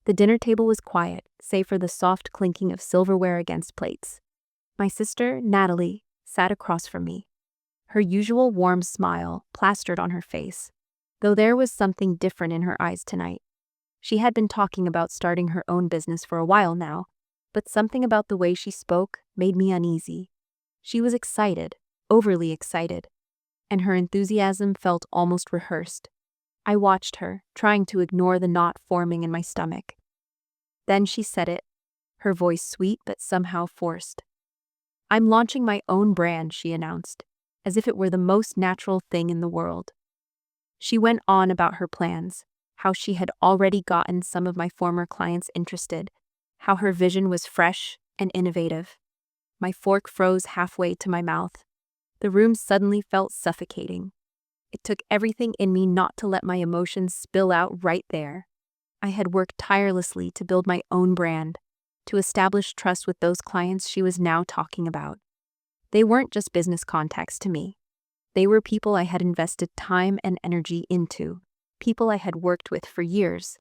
The dinner table was quiet, save for the soft clinking of silverware against plates. My sister, Natalie, sat across from me, her usual warm smile plastered on her face, though there was something different in her eyes tonight. She had been talking about starting her own business for a while now, but something about the way she spoke made me uneasy. She was excited, overly excited, and her enthusiasm felt almost rehearsed. I watched her, trying to ignore the knot forming in my stomach. Then she said it, her voice sweet but somehow forced. "I'm launching my own brand," she announced, as if it were the most natural thing in the world. She went on about her plans, how she had already gotten some of my former clients interested, how her vision was fresh and innovative. My fork froze halfway to my mouth. The room suddenly felt suffocating. It took everything in me not to let my emotions spill out right there. I had worked tirelessly to build my own brand, to establish trust with those clients she was now talking about. They weren't just business contacts to me. They were people I had invested time and energy into, people I had worked with for years.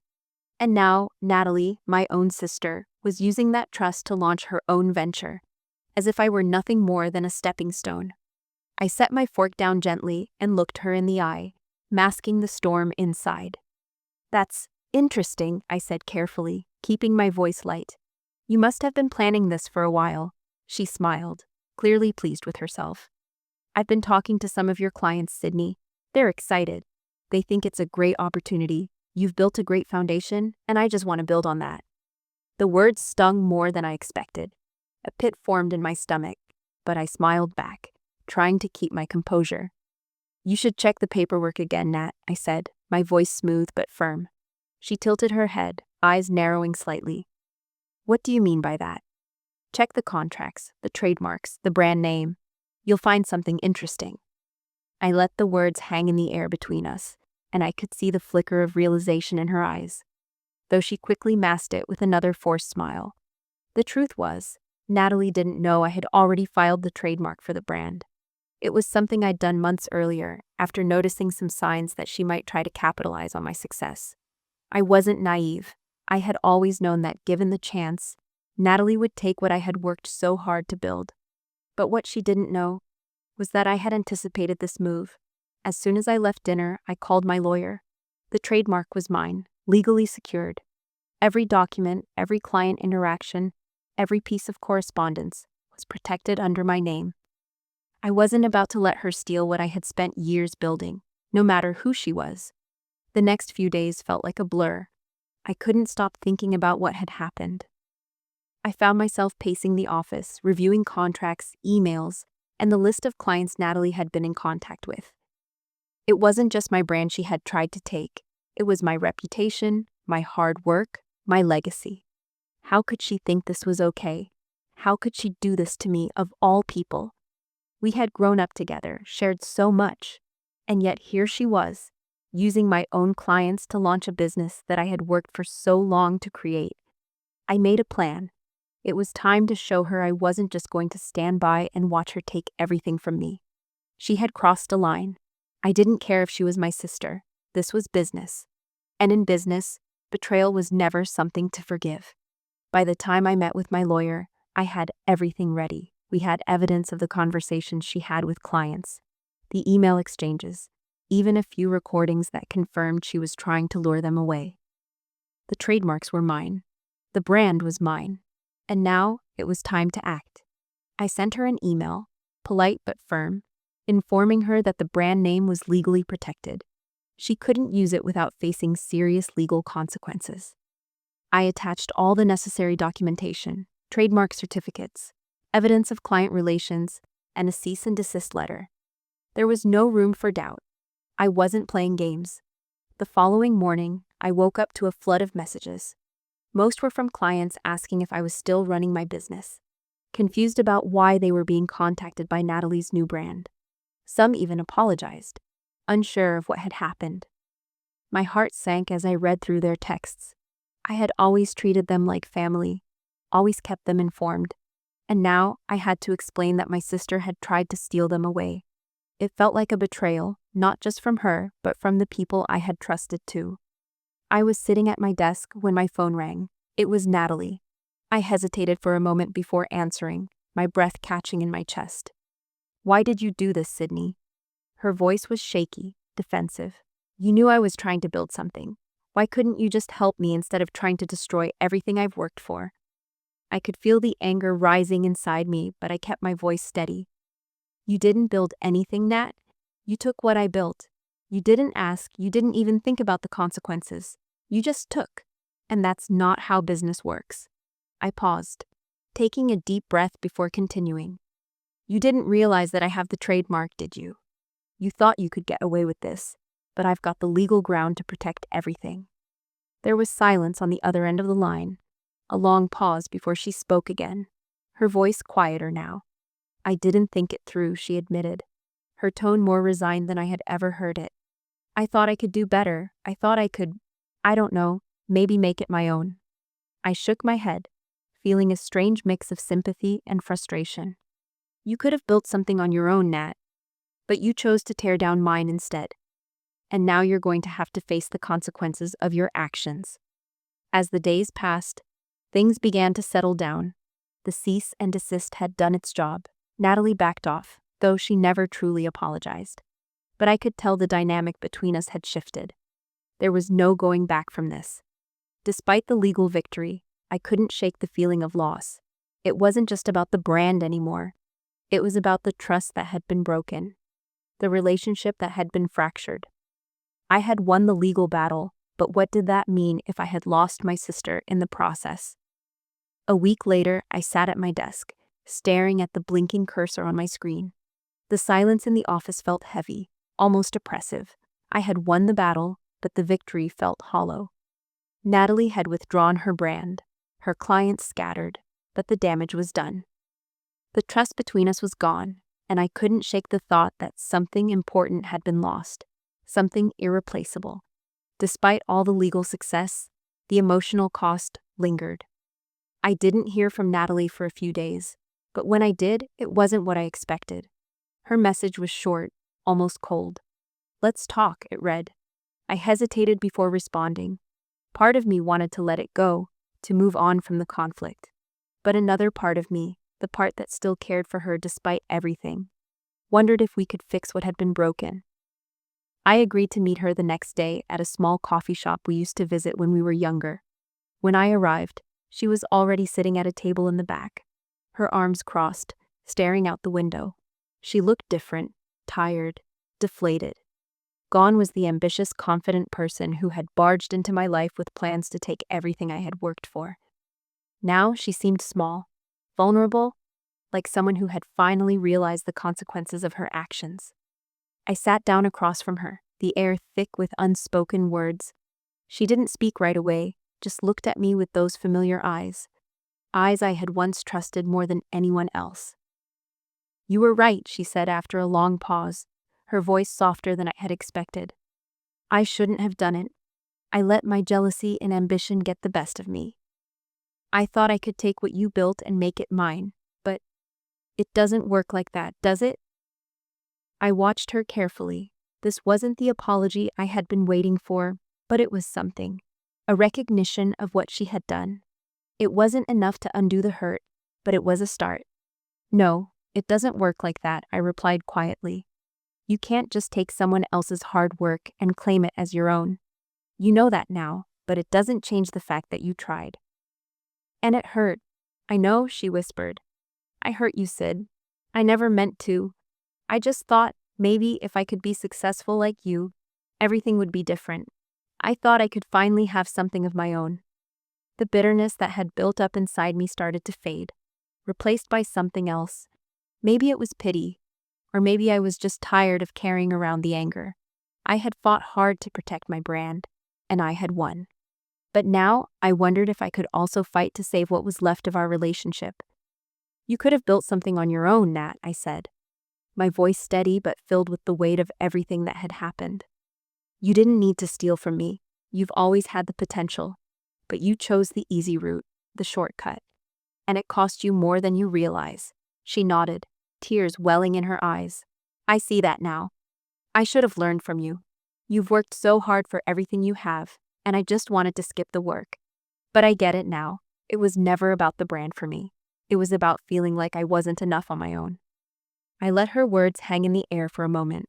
And now, Natalie, my own sister, was using that trust to launch her own venture, as if I were nothing more than a stepping stone. I set my fork down gently and looked her in the eye, masking the storm inside. "That's interesting," I said carefully, keeping my voice light. "You must have been planning this for a while." She smiled, clearly pleased with herself. "I've been talking to some of your clients, Sydney. They're excited. They think it's a great opportunity. You've built a great foundation, and I just want to build on that." The words stung more than I expected. A pit formed in my stomach, but I smiled back, trying to keep my composure. "You should check the paperwork again, Nat," I said, my voice smooth but firm. She tilted her head, eyes narrowing slightly. "What do you mean by that?" "Check the contracts, the trademarks, the brand name. You'll find something interesting." I let the words hang in the air between us, and I could see the flicker of realization in her eyes, though she quickly masked it with another forced smile. The truth was, Natalie didn't know I had already filed the trademark for the brand. It was something I'd done months earlier, after noticing some signs that she might try to capitalize on my success. I wasn't naive. I had always known that given the chance, Natalie would take what I had worked so hard to build. But what she didn't know was that I had anticipated this move. As soon as I left dinner, I called my lawyer. The trademark was mine, legally secured. Every document, every client interaction, every piece of correspondence was protected under my name. I wasn't about to let her steal what I had spent years building, no matter who she was. The next few days felt like a blur. I couldn't stop thinking about what had happened. I found myself pacing the office, reviewing contracts, emails, and the list of clients Natalie had been in contact with. It wasn't just my brand she had tried to take. It was my reputation, my hard work, my legacy. How could she think this was okay? How could she do this to me, of all people? We had grown up together, shared so much, and yet here she was, using my own clients to launch a business that I had worked for so long to create. I made a plan. It was time to show her I wasn't just going to stand by and watch her take everything from me. She had crossed a line. I didn't care if she was my sister. This was business. And in business, betrayal was never something to forgive. By the time I met with my lawyer, I had everything ready. We had evidence of the conversations she had with clients, the email exchanges, even a few recordings that confirmed she was trying to lure them away. The trademarks were mine. The brand was mine. And now it was time to act. I sent her an email, polite but firm, informing her that the brand name was legally protected. She couldn't use it without facing serious legal consequences. I attached all the necessary documentation, trademark certificates, evidence of client relations, and a cease and desist letter. There was no room for doubt. I wasn't playing games. The following morning, I woke up to a flood of messages. Most were from clients asking if I was still running my business, confused about why they were being contacted by Natalie's new brand. Some even apologized, unsure of what had happened. My heart sank as I read through their texts. I had always treated them like family, always kept them informed, and now I had to explain that my sister had tried to steal them away. It felt like a betrayal, not just from her, but from the people I had trusted too. I was sitting at my desk when my phone rang. It was Natalie. I hesitated for a moment before answering, my breath catching in my chest. "Why did you do this, Sydney?" Her voice was shaky, defensive. "You knew I was trying to build something. Why couldn't you just help me instead of trying to destroy everything I've worked for?" I could feel the anger rising inside me, but I kept my voice steady. "You didn't build anything, Nat. You took what I built. You didn't ask, you didn't even think about the consequences. You just took. And that's not how business works." I paused, taking a deep breath before continuing. "You didn't realize that I have the trademark, did you? You thought you could get away with this, but I've got the legal ground to protect everything." There was silence on the other end of the line, a long pause before she spoke again, her voice quieter now. "I didn't think it through," she admitted, her tone more resigned than I had ever heard it. "I thought I could do better. I thought I could, I don't know, maybe make it my own." I shook my head, feeling a strange mix of sympathy and frustration. "You could have built something on your own, Nat, but you chose to tear down mine instead. And now you're going to have to face the consequences of your actions." As the days passed, things began to settle down. The cease and desist had done its job. Natalie backed off, though she never truly apologized. But I could tell the dynamic between us had shifted. There was no going back from this. Despite the legal victory, I couldn't shake the feeling of loss. It wasn't just about the brand anymore. It was about the trust that had been broken, the relationship that had been fractured. I had won the legal battle, but what did that mean if I had lost my sister in the process? A week later, I sat at my desk, staring at the blinking cursor on my screen. The silence in the office felt heavy, almost oppressive. I had won the battle, but the victory felt hollow. Natalie had withdrawn her brand, her clients scattered, but the damage was done. The trust between us was gone, and I couldn't shake the thought that something important had been lost, something irreplaceable. Despite all the legal success, the emotional cost lingered. I didn't hear from Natalie for a few days, but when I did, it wasn't what I expected. Her message was short, almost cold. "Let's talk," it read. I hesitated before responding. Part of me wanted to let it go, to move on from the conflict. But another part of me, the part that still cared for her despite everything, wondered if we could fix what had been broken. I agreed to meet her the next day at a small coffee shop we used to visit when we were younger. When I arrived, she was already sitting at a table in the back, her arms crossed, staring out the window. She looked different, tired, deflated. Gone was the ambitious, confident person who had barged into my life with plans to take everything I had worked for. Now she seemed small, vulnerable, like someone who had finally realized the consequences of her actions. I sat down across from her, the air thick with unspoken words. She didn't speak right away, just looked at me with those familiar eyes I had once trusted more than anyone else. "You were right," she said after a long pause, her voice softer than I had expected. "I shouldn't have done it. I let my jealousy and ambition get the best of me. I thought I could take what you built and make it mine, but it doesn't work like that, does it?" I watched her carefully. This wasn't the apology I had been waiting for, but it was something. A recognition of what she had done. It wasn't enough to undo the hurt, but it was a start. "No, it doesn't work like that," I replied quietly. "You can't just take someone else's hard work and claim it as your own. You know that now, but it doesn't change the fact that you tried." "And it hurt." "I know," she whispered. "I hurt you, Sid. I never meant to. I just thought maybe if I could be successful like you, everything would be different. I thought I could finally have something of my own." The bitterness that had built up inside me started to fade, replaced by something else. Maybe it was pity, or maybe I was just tired of carrying around the anger. I had fought hard to protect my brand, and I had won. But now I wondered if I could also fight to save what was left of our relationship. "You could have built something on your own, Nat," I said, my voice steady but filled with the weight of everything that had happened. "You didn't need to steal from me. You've always had the potential. But you chose the easy route, the shortcut. And it cost you more than you realize." She nodded, tears welling in her eyes. "I see that now. I should have learned from you. You've worked so hard for everything you have, and I just wanted to skip the work. But I get it now. It was never about the brand for me. It was about feeling like I wasn't enough on my own. I let her words hang in the air for a moment.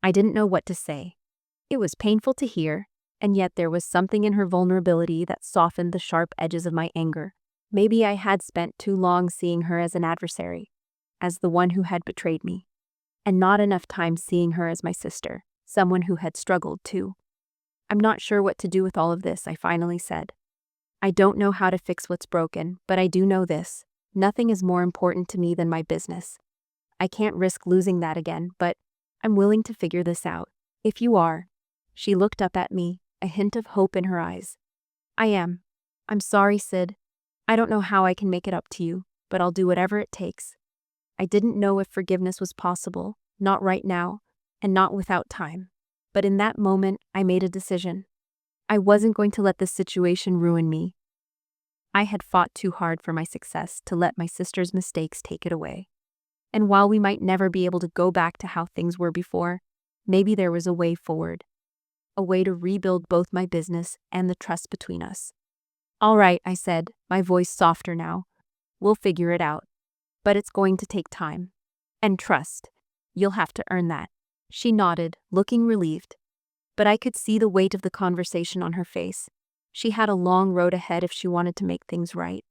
I didn't know what to say. It was painful to hear, and yet there was something in her vulnerability that softened the sharp edges of my anger. Maybe I had spent too long seeing her as an adversary, as the one who had betrayed me, and not enough time seeing her as my sister, someone who had struggled too. I'm not sure what to do with all of this, I finally said. I don't know how to fix what's broken, but I do know this. Nothing is more important to me than my business. I can't risk losing that again, but I'm willing to figure this out. If you are. She looked up at me, a hint of hope in her eyes. I am. I'm sorry, Sid. I don't know how I can make it up to you, but I'll do whatever it takes. I didn't know if forgiveness was possible, not right now, and not without time. But in that moment, I made a decision. I wasn't going to let this situation ruin me. I had fought too hard for my success to let my sister's mistakes take it away. And while we might never be able to go back to how things were before, maybe there was a way forward. A way to rebuild both my business and the trust between us. All right, I said, my voice softer now. We'll figure it out. But it's going to take time. And trust. You'll have to earn that. She nodded, looking relieved. But I could see the weight of the conversation on her face. She had a long road ahead if she wanted to make things right.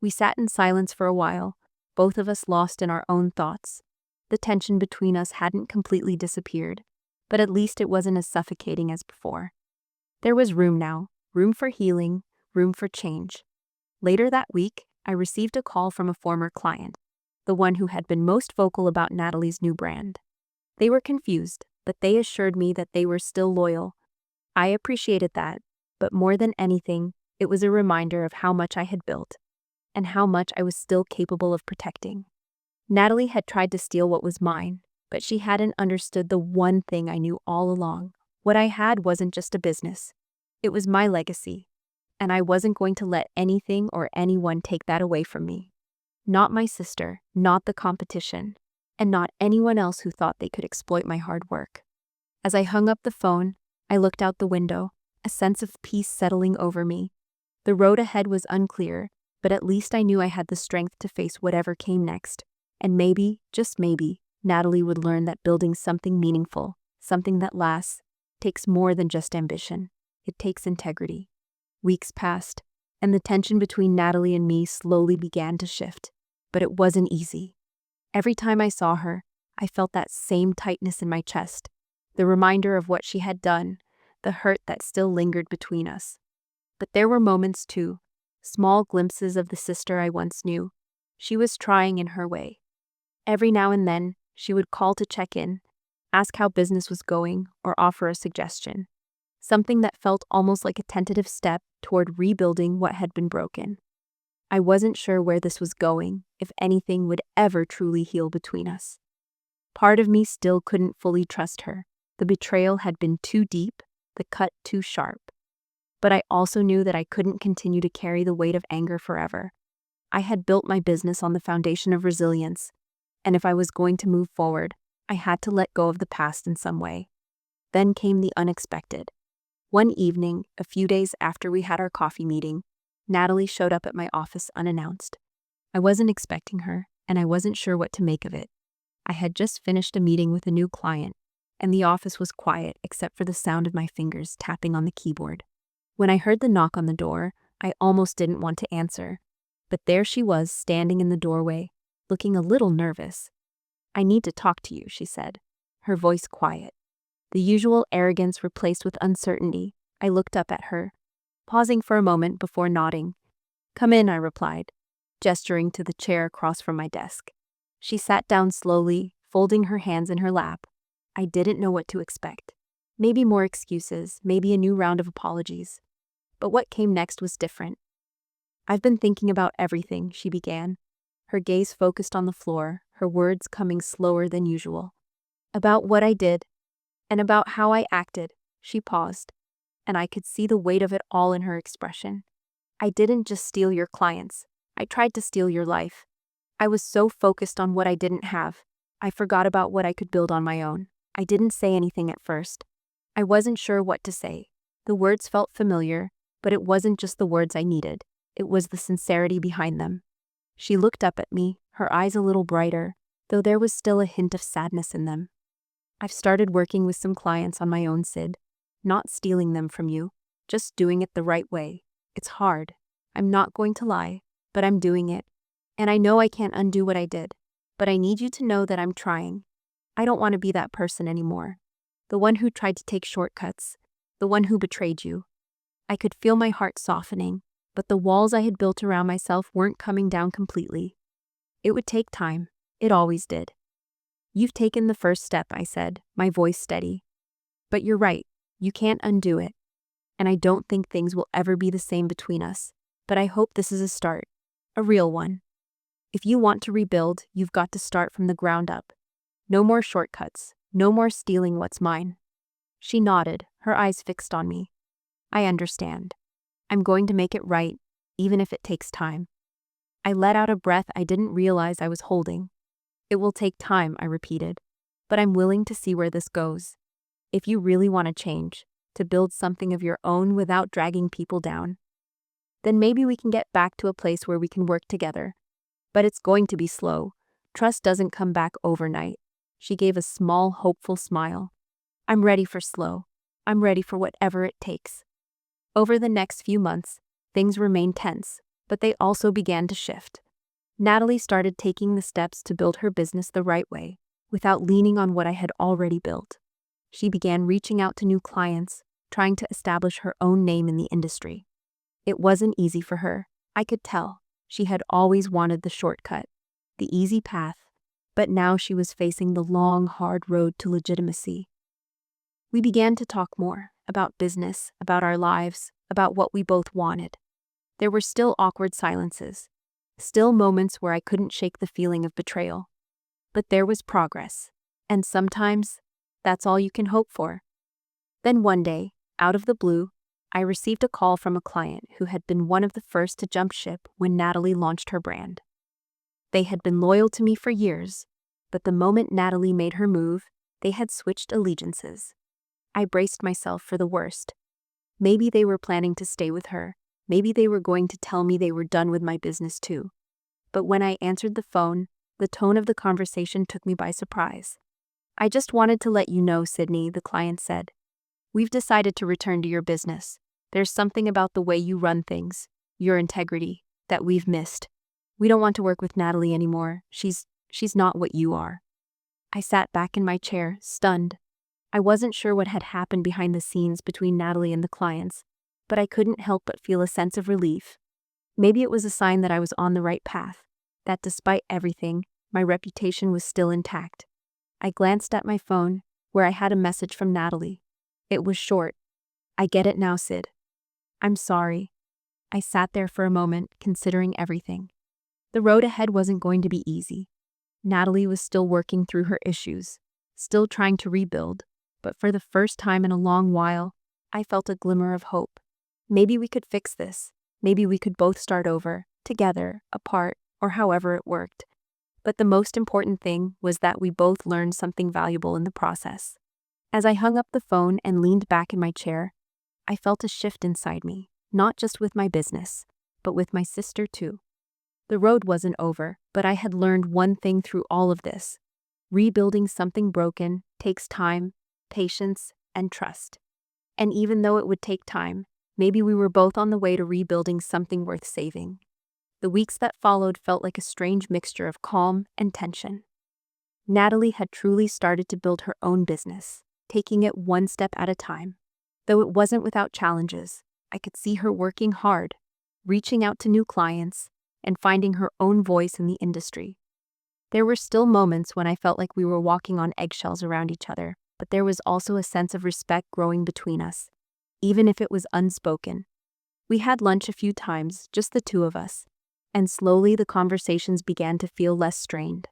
We sat in silence for a while, both of us lost in our own thoughts. The tension between us hadn't completely disappeared, but at least it wasn't as suffocating as before. There was room now, room for healing, room for change. Later that week, I received a call from a former client, the one who had been most vocal about Natalie's new brand. They were confused, but they assured me that they were still loyal. I appreciated that, but more than anything, it was a reminder of how much I had built, and how much I was still capable of protecting. Natalie had tried to steal what was mine, but she hadn't understood the one thing I knew all along. What I had wasn't just a business. It was my legacy, and I wasn't going to let anything or anyone take that away from me. Not my sister, not the competition, and not anyone else who thought they could exploit my hard work. As I hung up the phone, I looked out the window, a sense of peace settling over me. The road ahead was unclear, but at least I knew I had the strength to face whatever came next. And maybe, just maybe, Natalie would learn that building something meaningful, something that lasts, takes more than just ambition. It takes integrity. Weeks passed, and the tension between Natalie and me slowly began to shift. But it wasn't easy. Every time I saw her, I felt that same tightness in my chest, the reminder of what she had done, the hurt that still lingered between us. But there were moments too, small glimpses of the sister I once knew. She was trying in her way. Every now and then, she would call to check in, ask how business was going, or offer a suggestion. Something that felt almost like a tentative step toward rebuilding what had been broken. I wasn't sure where this was going, if anything would ever truly heal between us. Part of me still couldn't fully trust her. The betrayal had been too deep, the cut too sharp. But I also knew that I couldn't continue to carry the weight of anger forever. I had built my business on the foundation of resilience, and if I was going to move forward, I had to let go of the past in some way. Then came the unexpected. One evening, a few days after we had our coffee meeting, Natalie showed up at my office unannounced. I wasn't expecting her, and I wasn't sure what to make of it. I had just finished a meeting with a new client, and the office was quiet except for the sound of my fingers tapping on the keyboard. When I heard the knock on the door, I almost didn't want to answer. But there she was, standing in the doorway, looking a little nervous. "I need to talk to you," she said, her voice quiet. The usual arrogance replaced with uncertainty. I looked up at her, pausing for a moment before nodding. "Come in," I replied, gesturing to the chair across from my desk. She sat down slowly, folding her hands in her lap. I didn't know what to expect. Maybe more excuses, maybe a new round of apologies. But what came next was different. "I've been thinking about everything," she began, her gaze focused on the floor, her words coming slower than usual. "About what I did, and about how I acted." She paused, and I could see the weight of it all in her expression. "I didn't just steal your clients. I tried to steal your life. I was so focused on what I didn't have, I forgot about what I could build on my own. I didn't say anything at first. I wasn't sure what to say. The words felt familiar, but it wasn't just the words I needed. It was the sincerity behind them. She looked up at me, her eyes a little brighter, though there was still a hint of sadness in them. I've started working with some clients on my own, Sid. Not stealing them from you, just doing it the right way. It's hard. I'm not going to lie, but I'm doing it. And I know I can't undo what I did, but I need you to know that I'm trying. I don't want to be that person anymore. The one who tried to take shortcuts. The one who betrayed you. I could feel my heart softening, but the walls I had built around myself weren't coming down completely. It would take time. It always did. You've taken the first step, I said, my voice steady. But you're right. You can't undo it. And I don't think things will ever be the same between us. But I hope this is a start. A real one. If you want to rebuild, you've got to start from the ground up. No more shortcuts. No more stealing what's mine. She nodded, her eyes fixed on me. I understand. I'm going to make it right, even if it takes time. I let out a breath I didn't realize I was holding. It will take time, I repeated. But I'm willing to see where this goes. If you really want to change, to build something of your own without dragging people down, then maybe we can get back to a place where we can work together. But it's going to be slow. Trust doesn't come back overnight. She gave a small, hopeful smile. I'm ready for slow. I'm ready for whatever it takes. Over the next few months, things remained tense, but they also began to shift. Natalie started taking the steps to build her business the right way, without leaning on what I had already built. She began reaching out to new clients, trying to establish her own name in the industry. It wasn't easy for her, I could tell. She had always wanted the shortcut, the easy path, but now she was facing the long, hard road to legitimacy. We began to talk more about business, about our lives, about what we both wanted. There were still awkward silences, still moments where I couldn't shake the feeling of betrayal. But there was progress, and sometimes that's all you can hope for. Then one day, out of the blue, I received a call from a client who had been one of the first to jump ship when Natalie launched her brand. They had been loyal to me for years, but the moment Natalie made her move, they had switched allegiances. I braced myself for the worst. Maybe they were planning to stay with her. Maybe they were going to tell me they were done with my business too. But when I answered the phone, the tone of the conversation took me by surprise. I just wanted to let you know, Sydney, the client said. We've decided to return to your business. There's something about the way you run things, your integrity, that we've missed. We don't want to work with Natalie anymore. She's not what you are. I sat back in my chair, stunned. I wasn't sure what had happened behind the scenes between Natalie and the clients, but I couldn't help but feel a sense of relief. Maybe it was a sign that I was on the right path, that despite everything, my reputation was still intact. I glanced at my phone, where I had a message from Natalie. It was short. I get it now, Sid. I'm sorry. I sat there for a moment, considering everything. The road ahead wasn't going to be easy. Natalie was still working through her issues, still trying to rebuild, but for the first time in a long while, I felt a glimmer of hope. Maybe we could fix this. Maybe we could both start over, together, apart, or however it worked. But the most important thing was that we both learned something valuable in the process. As I hung up the phone and leaned back in my chair, I felt a shift inside me, not just with my business, but with my sister too. The road wasn't over, but I had learned one thing through all of this. Rebuilding something broken takes time, patience, and trust. And even though it would take time, maybe we were both on the way to rebuilding something worth saving. The weeks that followed felt like a strange mixture of calm and tension. Natalie had truly started to build her own business, taking it one step at a time. Though it wasn't without challenges, I could see her working hard, reaching out to new clients, and finding her own voice in the industry. There were still moments when I felt like we were walking on eggshells around each other, but there was also a sense of respect growing between us, even if it was unspoken. We had lunch a few times, just the two of us, and slowly the conversations began to feel less strained.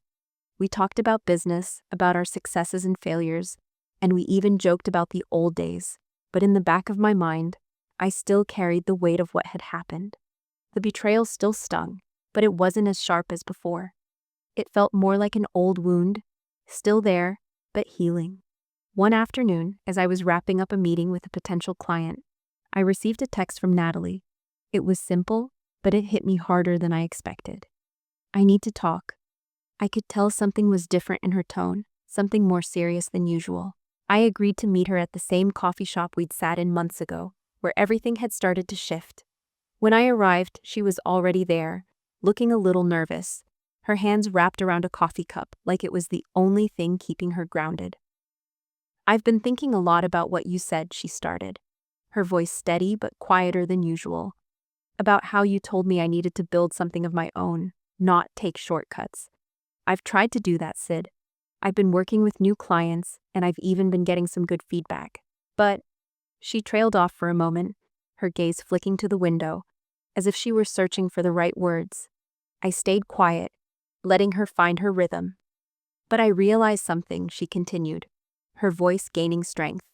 We talked about business, about our successes and failures, and we even joked about the old days, but in the back of my mind, I still carried the weight of what had happened. The betrayal still stung, but it wasn't as sharp as before. It felt more like an old wound, still there, but healing. One afternoon, as I was wrapping up a meeting with a potential client, I received a text from Natalie. It was simple, but it hit me harder than I expected. I need to talk. I could tell something was different in her tone, something more serious than usual. I agreed to meet her at the same coffee shop we'd sat in months ago, where everything had started to shift. When I arrived, she was already there, looking a little nervous, her hands wrapped around a coffee cup like it was the only thing keeping her grounded. "I've been thinking a lot about what you said," she started, her voice steady but quieter than usual. "About how you told me I needed to build something of my own, not take shortcuts. I've tried to do that, Sid. I've been working with new clients, and I've even been getting some good feedback. But," she trailed off for a moment, her gaze flicking to the window, as if she were searching for the right words. I stayed quiet, letting her find her rhythm. "But I realized something," she continued, her voice gaining strength.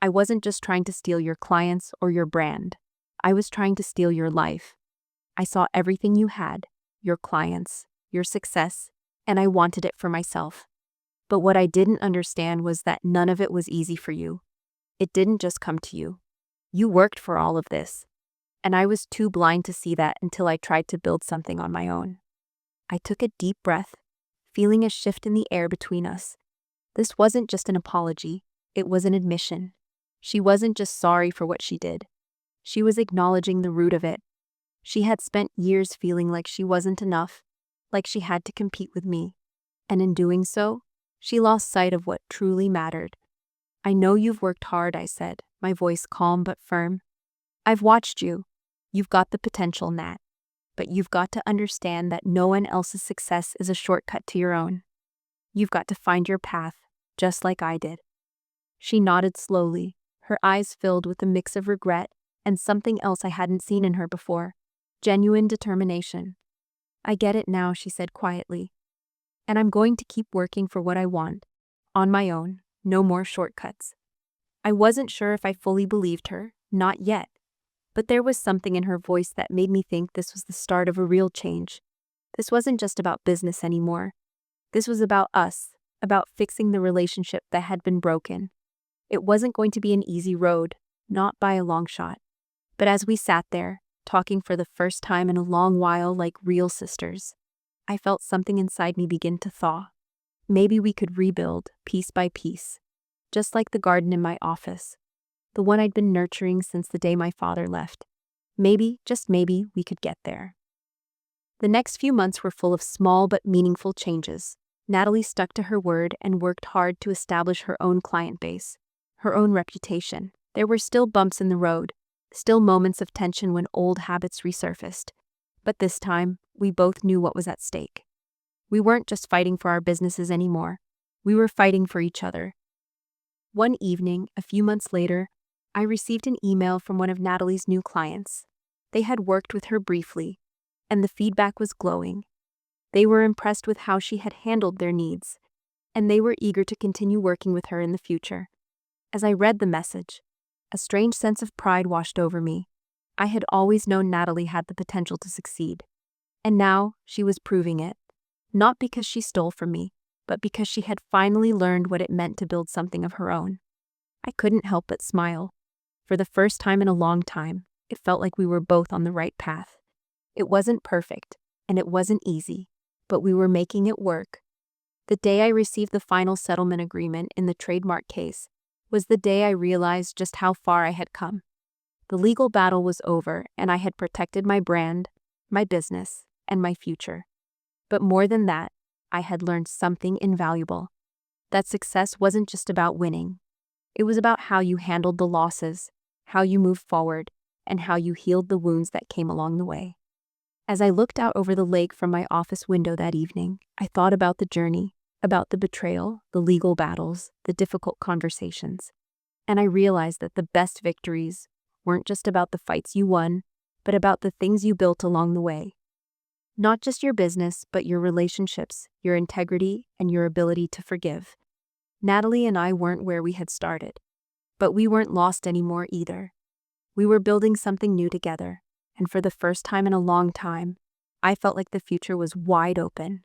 "I wasn't just trying to steal your clients or your brand. I was trying to steal your life. I saw everything you had, your clients, your success, and I wanted it for myself. But what I didn't understand was that none of it was easy for you. It didn't just come to you. You worked for all of this. And I was too blind to see that until I tried to build something on my own." I took a deep breath, feeling a shift in the air between us. This wasn't just an apology, it was an admission. She wasn't just sorry for what she did. She was acknowledging the root of it. She had spent years feeling like she wasn't enough, like she had to compete with me. And in doing so, she lost sight of what truly mattered. "I know you've worked hard," I said, my voice calm but firm. "I've watched you. You've got the potential, Nat. But you've got to understand that no one else's success is a shortcut to your own. You've got to find your path, just like I did." She nodded slowly, her eyes filled with a mix of regret and something else I hadn't seen in her before, genuine determination. "I get it now," she said quietly. "And I'm going to keep working for what I want, on my own, no more shortcuts." I wasn't sure if I fully believed her, not yet. But there was something in her voice that made me think this was the start of a real change. This wasn't just about business anymore. This was about us, about fixing the relationship that had been broken. It wasn't going to be an easy road, not by a long shot. But as we sat there, talking for the first time in a long while like real sisters, I felt something inside me begin to thaw. Maybe we could rebuild, piece by piece, just like the garden in my office, the one I'd been nurturing since the day my father left. Maybe, just maybe, we could get there. The next few months were full of small but meaningful changes. Natalie stuck to her word and worked hard to establish her own client base, her own reputation. There were still bumps in the road, still moments of tension when old habits resurfaced. But this time, we both knew what was at stake. We weren't just fighting for our businesses anymore. We were fighting for each other. One evening, a few months later, I received an email from one of Natalie's new clients. They had worked with her briefly, and the feedback was glowing. They were impressed with how she had handled their needs, and they were eager to continue working with her in the future. As I read the message, a strange sense of pride washed over me. I had always known Natalie had the potential to succeed, and now she was proving it. Not because she stole from me, but because she had finally learned what it meant to build something of her own. I couldn't help but smile. For the first time in a long time, it felt like we were both on the right path. It wasn't perfect, and it wasn't easy, but we were making it work. The day I received the final settlement agreement in the trademark case was the day I realized just how far I had come. The legal battle was over, and I had protected my brand, my business, and my future. But more than that, I had learned something invaluable. That success wasn't just about winning. It was about how you handled the losses, how you moved forward, and how you healed the wounds that came along the way. As I looked out over the lake from my office window that evening, I thought about the journey, about the betrayal, the legal battles, the difficult conversations. And I realized that the best victories weren't just about the fights you won, but about the things you built along the way. Not just your business, but your relationships, your integrity, and your ability to forgive. Natalie and I weren't where we had started, but we weren't lost anymore either. We were building something new together, and for the first time in a long time, I felt like the future was wide open.